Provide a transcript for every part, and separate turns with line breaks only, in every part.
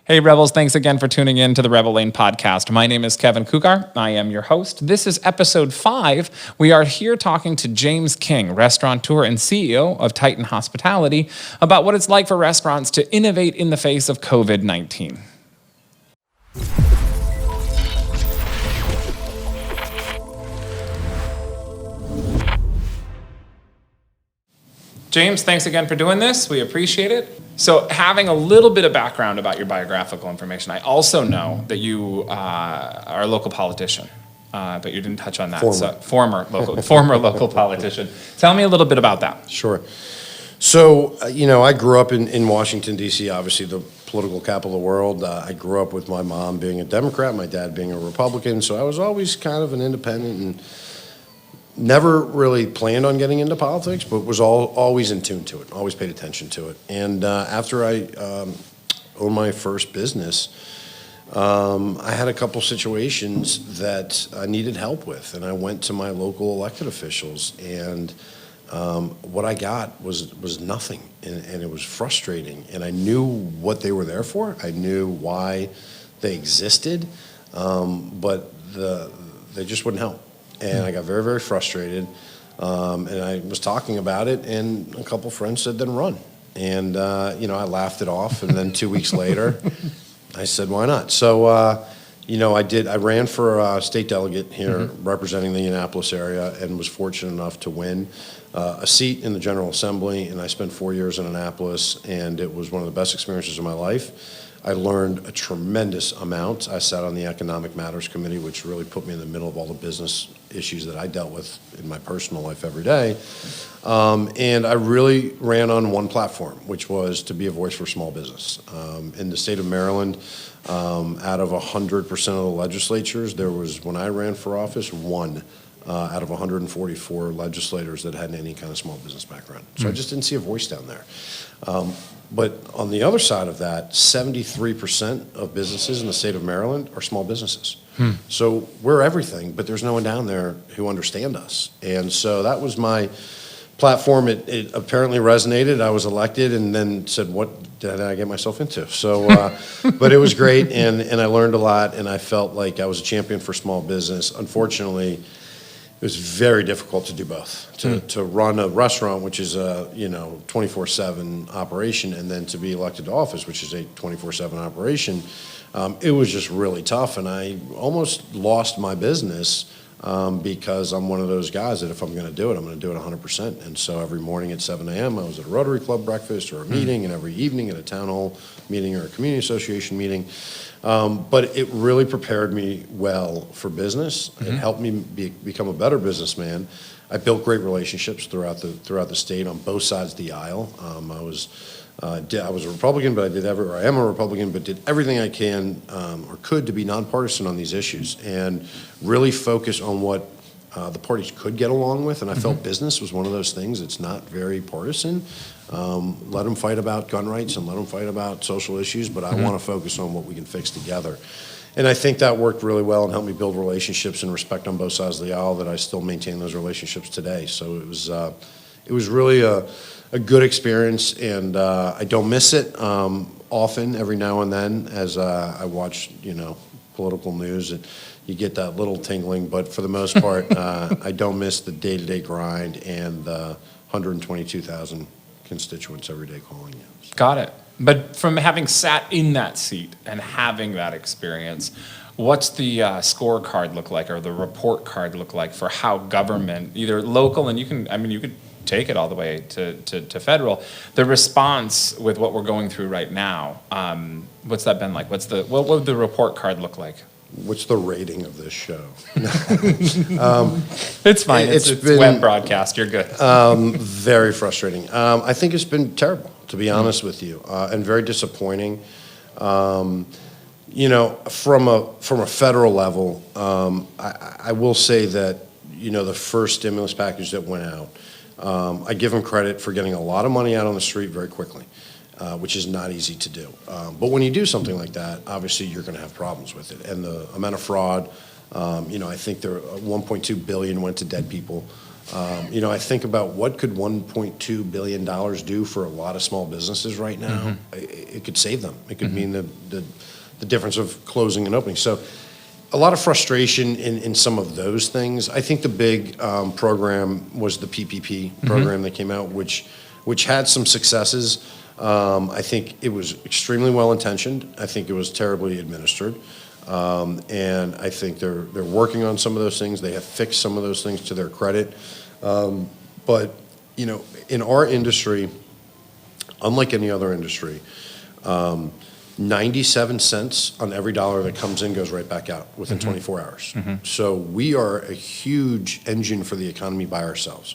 Hey, Rebels, thanks again for tuning in to the Rebel Lane podcast. My name is Kevin Kugar. I am your host. This is episode 5. We are here talking to James King, restaurateur and CEO of Titan Hospitality, about what it's like for restaurants to innovate in the face of COVID-19. James, thanks again for doing this. We appreciate it. So having a little bit of background about your biographical information, I also know that you are a local politician, but you didn't touch on that. Former local politician. Tell me a little bit about that.
Sure. So, I grew up in Washington, D.C., obviously the political capital of the world. I grew up with my mom being a Democrat, my dad being a Republican, so I was always kind of an independent and never really planned on getting into politics, but was always in tune to it, always paid attention to it. And after I owned my first business, I had a couple situations that I needed help with, and I went to my local elected officials, and what I got was nothing, and it was frustrating. And I knew what they were there for. I knew why they existed, but they just wouldn't help. And I got very, very frustrated, and I was talking about it, and a couple friends said, then run. And, I laughed it off, and then 2 weeks later, I said, why not? So, I ran for a state delegate here representing the Indianapolis area and was fortunate enough to win a seat in the General Assembly, and I spent 4 years in Annapolis, and it was one of the best experiences of my life. I learned a tremendous amount. I sat on the Economic Matters Committee, which really put me in the middle of all the business issues that I dealt with in my personal life every day. And I really ran on one platform, which was to be a voice for small business. In the state of Maryland, out of 100% of the legislatures, there was, when I ran for office, one out of 144 legislators that had any kind of small business background. So I just didn't see a voice down there. But on the other side of that, 73% of businesses in the state of Maryland are small businesses. So we're everything, but there's no one down there who understand us. And so that was my platform. It apparently resonated. I was elected and then said, what did I get myself into? So, but it was great, and I learned a lot, and I felt like I was a champion for small business. Unfortunately, it was very difficult to do both, to run a restaurant, which is a 24/7 operation, and then to be elected to office, which is a 24/7 operation. It was just really tough, and I almost lost my business because I'm one of those guys that if I'm going to do it, I'm going to do it 100%. And so every morning at 7 a.m. I was at a Rotary Club breakfast or a meeting, and every evening at a town hall meeting or a community association meeting. But it really prepared me well for business. It helped me become a better businessman. I built great relationships throughout the state on both sides of the aisle. I was a Republican, but I am a Republican, but did everything I can or could to be nonpartisan on these issues and really focus on what the parties could get along with. And I felt business was one of those things. It's not very partisan. Let them fight about gun rights and let them fight about social issues, but I want to focus on what we can fix together. And I think that worked really well and helped me build relationships and respect on both sides of the aisle that I still maintain those relationships today. So it was really a good experience, and I don't miss it often, every now and then, as I watch, political news, and you get that little tingling, but for the most part, I don't miss the day-to-day grind and the 122,000 constituents every day calling you.
Got it. But from having sat in that seat and having that experience, what's the scorecard look like, or the report card look like for how government, either local, and you could take it all the way to federal, the response with what we're going through right now, what's that been like? What would the report card look like?
What's the rating of this show?
It's fine. It's been, web broadcast. You're good.
Very frustrating. I think it's been terrible, to be honest with you, and very disappointing. From a federal level, I will say that the first stimulus package that went out, I give them credit for getting a lot of money out on the street very quickly. Which is not easy to do. But when you do something like that, obviously you're going to have problems with it. And the amount of fraud, I think there $1.2 billion went to dead people. I think about what could $1.2 billion do for a lot of small businesses right now. It could save them. It could mean the difference of closing and opening. So a lot of frustration in some of those things. I think the big program was the PPP program that came out, which had some successes. I think it was extremely well-intentioned. I think it was terribly administered. And I think they're working on some of those things. They have fixed some of those things to their credit. But, in our industry, unlike any other industry, 97 cents on every dollar that comes in goes right back out within 24 hours. So we are a huge engine for the economy by ourselves.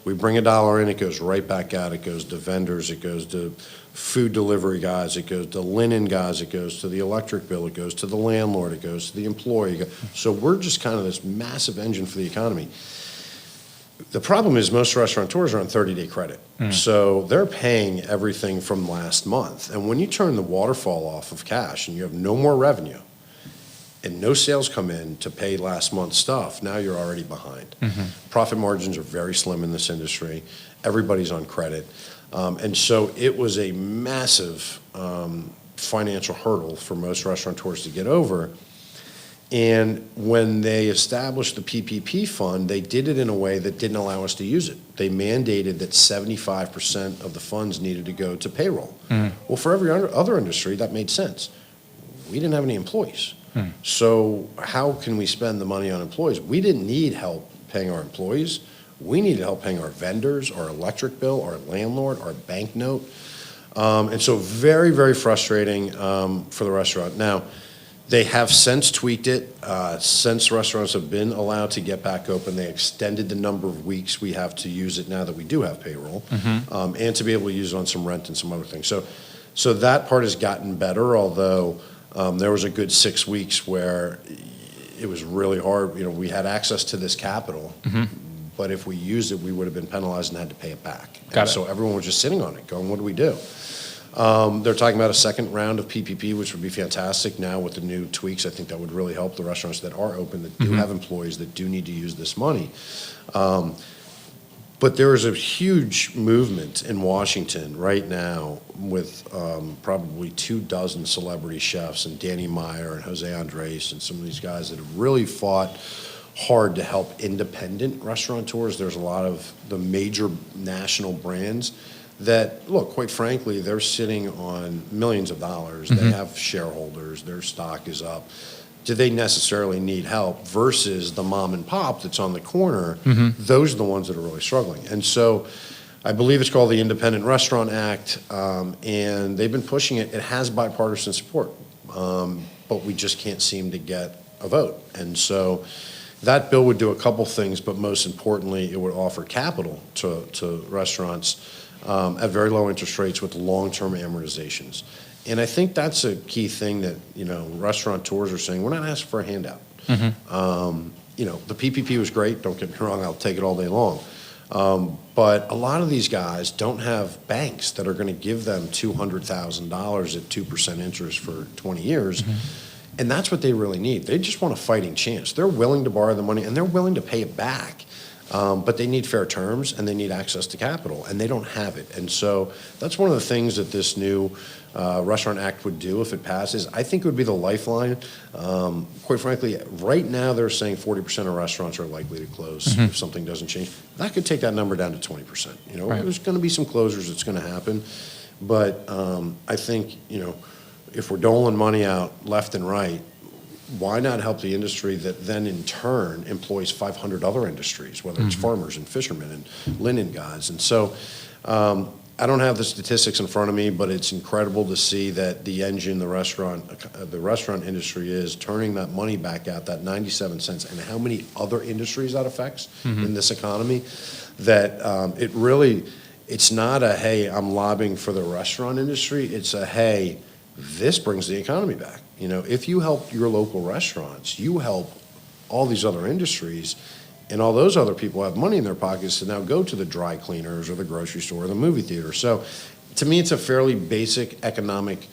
We bring a dollar in, it goes right back out. It goes to vendors, it goes to food delivery guys, it goes to linen guys, it goes to the electric bill, it goes to the landlord, it goes to the employee. So we're just kind of this massive engine for the economy. The problem is most restaurateurs are on 30-day credit. So they're paying everything from last month. And when you turn the waterfall off of cash and you have no more revenue and no sales come in to pay last month's stuff, now you're already behind. Profit margins are very slim in this industry. Everybody's on credit. And so it was a massive financial hurdle for most restaurateurs to get over. And when they established the PPP fund, they did it in a way that didn't allow us to use it. They mandated that 75% of the funds needed to go to payroll. Well, for every other industry, that made sense. We didn't have any employees. So how can we spend the money on employees? We didn't need help paying our employees. We needed help paying our vendors, our electric bill, our landlord, our bank note. And so very, very frustrating for the restaurant. Now, they have since tweaked it. Since restaurants have been allowed to get back open, they extended the number of weeks we have to use it now that we do have payroll, and to be able to use it on some rent and some other things. So that part has gotten better, although there was a good 6 weeks where it was really hard. We had access to this capital, but if we used it, we would have been penalized and had to pay it back. So everyone was just sitting on it going, what do we do? They're talking about a second round of PPP, which would be fantastic now with the new tweaks. I think that would really help the restaurants that are open, that do have employees, that do need to use this money. But there is a huge movement in Washington right now with probably 24 celebrity chefs and Danny Meyer and Jose Andres and some of these guys that have really fought hard to help independent restaurateurs. There's a lot of the major national brands that, look, quite frankly, they're sitting on millions of dollars. They have shareholders. Their stock is up. Do they necessarily need help versus the mom and pop that's on the corner? Those are the ones that are really struggling. And so I believe it's called the Independent Restaurant Act, and they've been pushing it. It has bipartisan support, but we just can't seem to get a vote. And so that bill would do a couple things, but most importantly, it would offer capital to restaurants at very low interest rates with long-term amortizations. And I think that's a key thing that, restaurateurs are saying, we're not asking for a handout. The PPP was great, don't get me wrong, I'll take it all day long. But a lot of these guys don't have banks that are gonna give them $200,000 at 2% interest for 20 years. And that's what they really need. They just want a fighting chance. They're willing to borrow the money and they're willing to pay it back. But they need fair terms and they need access to capital, and they don't have it. And so that's one of the things that this new Restaurant Act would do if it passes. I think it would be the lifeline. Quite frankly, right now they're saying 40% of restaurants are likely to close if something doesn't change. That could take that number down to 20%. There's going to be some closures that's going to happen. But I think, if we're doling money out left and right, why not help the industry that then in turn employs 500 other industries, whether it's farmers and fishermen and linen guys. And so I don't have the statistics in front of me, but it's incredible to see that the engine, the restaurant industry is turning that money back out, that 97 cents, and how many other industries that affects in this economy, that it's not a, hey, I'm lobbying for the restaurant industry. It's a, hey, this brings the economy back. If you help your local restaurants, you help all these other industries, and all those other people have money in their pockets to now go to the dry cleaners or the grocery store or the movie theater. So to me, it's a fairly basic economic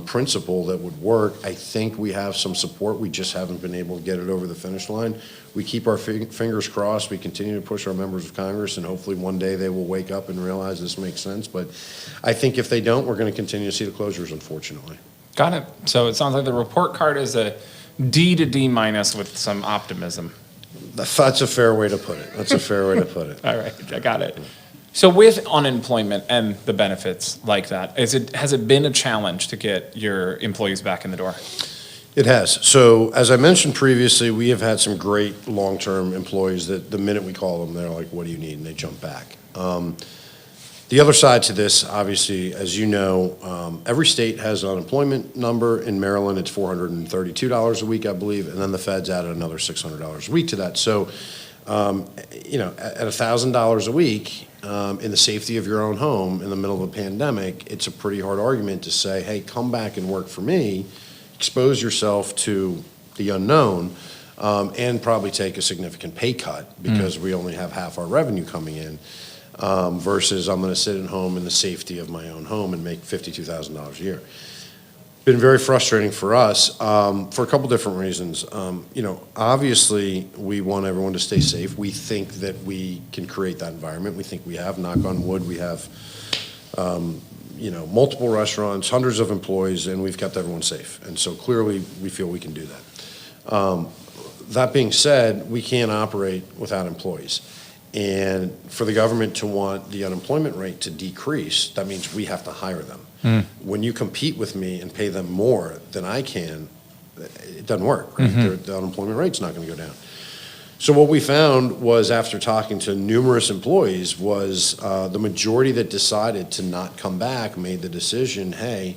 principle that would work. I think we have some support. We just haven't been able to get it over the finish line. We keep our fingers crossed. We continue to push our members of Congress, and hopefully one day they will wake up and realize this makes sense. But I think if they don't, we're going to continue to see the closures, unfortunately.
Got it. So it sounds like the report card is a D to D minus with some optimism.
That's a fair way to put it. That's a fair way to put it.
All right, I got it. So with unemployment and the benefits like that, has it been a challenge to get your employees back in the door?
It has. So as I mentioned previously, we have had some great long-term employees that the minute we call them, they're like, what do you need? And they jump back. The other side to this, obviously, as you know, every state has an unemployment number. In Maryland, it's $432 a week, I believe, and then the feds added another $600 a week to that. So, at $1,000 a week, in the safety of your own home in the middle of a pandemic, it's a pretty hard argument to say, hey, come back and work for me, expose yourself to the unknown, and probably take a significant pay cut because we only have half our revenue coming in, versus I'm going to sit at home in the safety of my own home and make $52,000 a year. Been very frustrating for us for a couple different reasons. Obviously, we want everyone to stay safe. We think that we can create that environment. We think we have, knock on wood, we have multiple restaurants, hundreds of employees, and we've kept everyone safe. And so clearly, we feel we can do that. That being said, we can't operate without employees. And for the government to want the unemployment rate to decrease, that means we have to hire them. When you compete with me and pay them more than I can, it doesn't work, right? The unemployment rate's not going to go down. So what we found was, after talking to numerous employees, was the majority that decided to not come back made the decision, hey,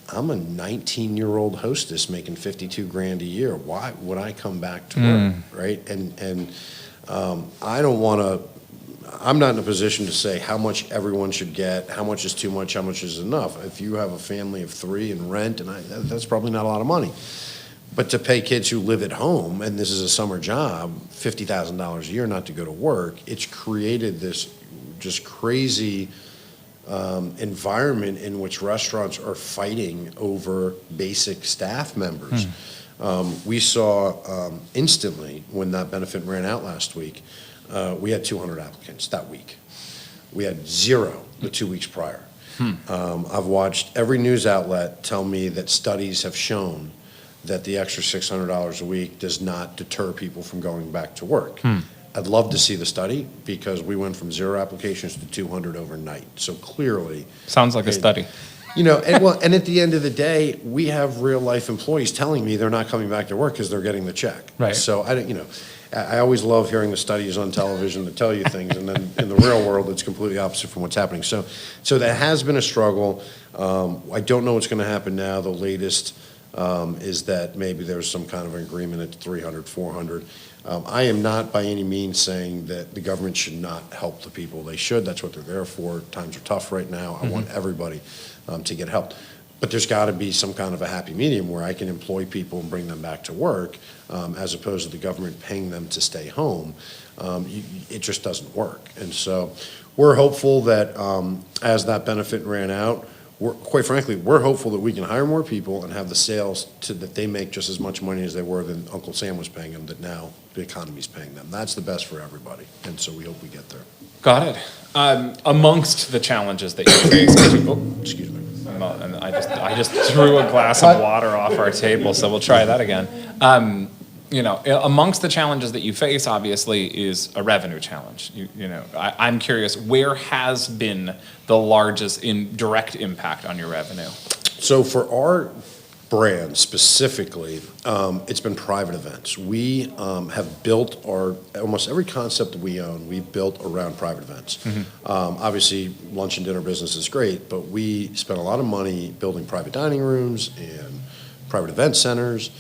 I'm a 19-year-old hostess making $52,000 a year. Why would I come back to work, right? And I don't want to, I'm not in a position to say how much everyone should get, how much is too much, how much is enough. If you have a family of three and rent, and that's probably not a lot of money. But to pay kids who live at home, and this is a summer job, $50,000 a year not to go to work, it's created this just crazy environment in which restaurants are fighting over basic staff members. We saw instantly when that benefit ran out last week, we had 200 applicants that week. We had 0 the 2 weeks prior. I've watched every news outlet tell me that studies have shown that the extra $600 a week does not deter people from going back to work. I'd love to see the study, because we went from 0 applications to 200 overnight. So clearly,
sounds like a study.
and at the end of the day, we have real life employees telling me they're not coming back to work because they're getting the check.
Right.
So I always love hearing the studies on television that tell you things, and then in the real world, it's completely opposite from what's happening. So that has been a struggle. I don't know what's going to happen now. The latest is that maybe there's some kind of an agreement at 300, 400. I am not by any means saying that the government should not help the people. They should. That's what they're there for. Times are tough right now. I want everybody to get help. But there's got to be some kind of a happy medium where I can employ people and bring them back to work, as opposed to the government paying them to stay home. It just doesn't work. And so we're hopeful that as that benefit ran out, quite frankly, we're hopeful that we can hire more people and have the sales that they make just as much money as they were than Uncle Sam was paying them, that now the economy's paying them. That's the best for everybody. And so we hope we get there.
Got it. Amongst the challenges that you face,
Excuse me.
and I just threw a glass of water off our table, so we'll try that again. Amongst the challenges that you face, obviously, is a revenue challenge. I'm curious, where has been the largest direct impact on your revenue?
So for our brand specifically, it's been private events. We have built almost every concept that we own, we built around private events. Obviously, lunch and dinner business is great, but we spent a lot of money building private dining rooms and private event centers.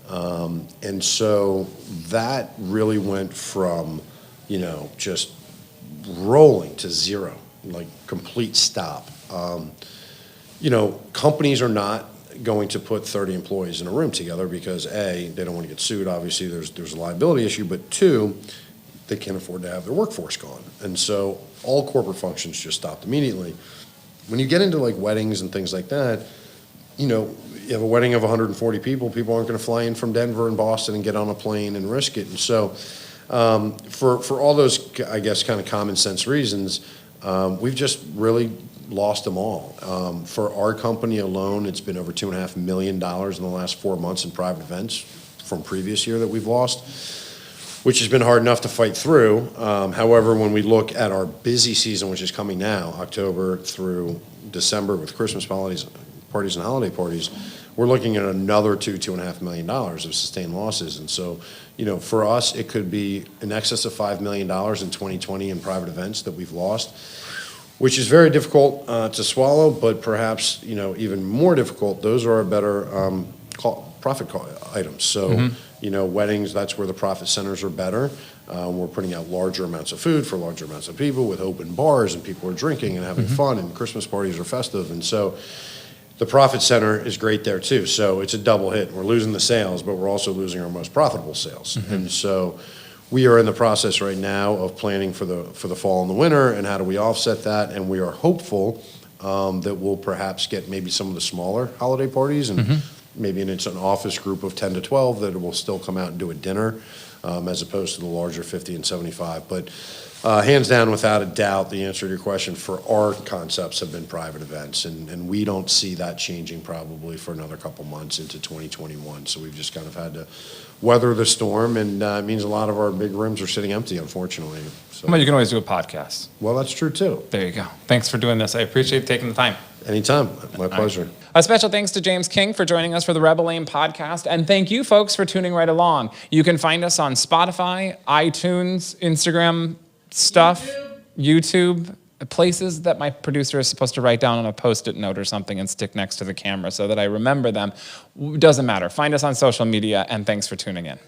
And so that really went from, just rolling to 0, like complete stop. Companies are not going to put 30 employees in a room together because A, they don't want to get sued. Obviously, there's a liability issue, but 2, they can't afford to have their workforce gone. And so all corporate functions just stopped immediately. When you get into like weddings and things like that, you have a wedding of 140 people, people aren't going to fly in from Denver and Boston and get on a plane and risk it. And so for all those, I guess, kind of common sense reasons, we've just really lost them all. For our company alone, it's been over $2.5 million in the last 4 months in private events from previous year that we've lost, which has been hard enough to fight through. However, when we look at our busy season, which is coming now, October through December with Christmas parties and holiday parties, we're looking at another $2.5 million of sustained losses. And so, for us, it could be in excess of $5 million in 2020 in private events that we've lost, which is very difficult to swallow, but perhaps, even more difficult, those are our better profit items. So, weddings, that's where the profit centers are better. We're putting out larger amounts of food for larger amounts of people with open bars, and people are drinking and having fun, and Christmas parties are festive. And so the profit center is great there too. So it's a double hit. We're losing the sales, but we're also losing our most profitable sales. And so we are in the process right now of planning for the fall and the winter, and how do we offset that? And we are hopeful that we'll perhaps get maybe some of the smaller holiday parties, and maybe it's an office group of 10 to 12 that will still come out and do a dinner, as opposed to the larger 50 and 75. But hands down, without a doubt, the answer to your question for our concepts have been private events, and we don't see that changing probably for another couple months into 2021. So we've just kind of had to weather the storm, and it means a lot of our big rooms are sitting empty, unfortunately. So,
Well, you can always do a podcast.
well, that's true too.
There you go. Thanks for doing this. I appreciate taking the time.
Anytime, my pleasure.
A special thanks to James King for joining us for the Rebel Aim podcast, and thank you folks for tuning right along. You can find us on Spotify, iTunes, Instagram stuff, YouTube, places that my producer is supposed to write down on a Post-it note or something and stick next to the camera so that I remember them. Doesn't matter. Find us on social media, and thanks for tuning in.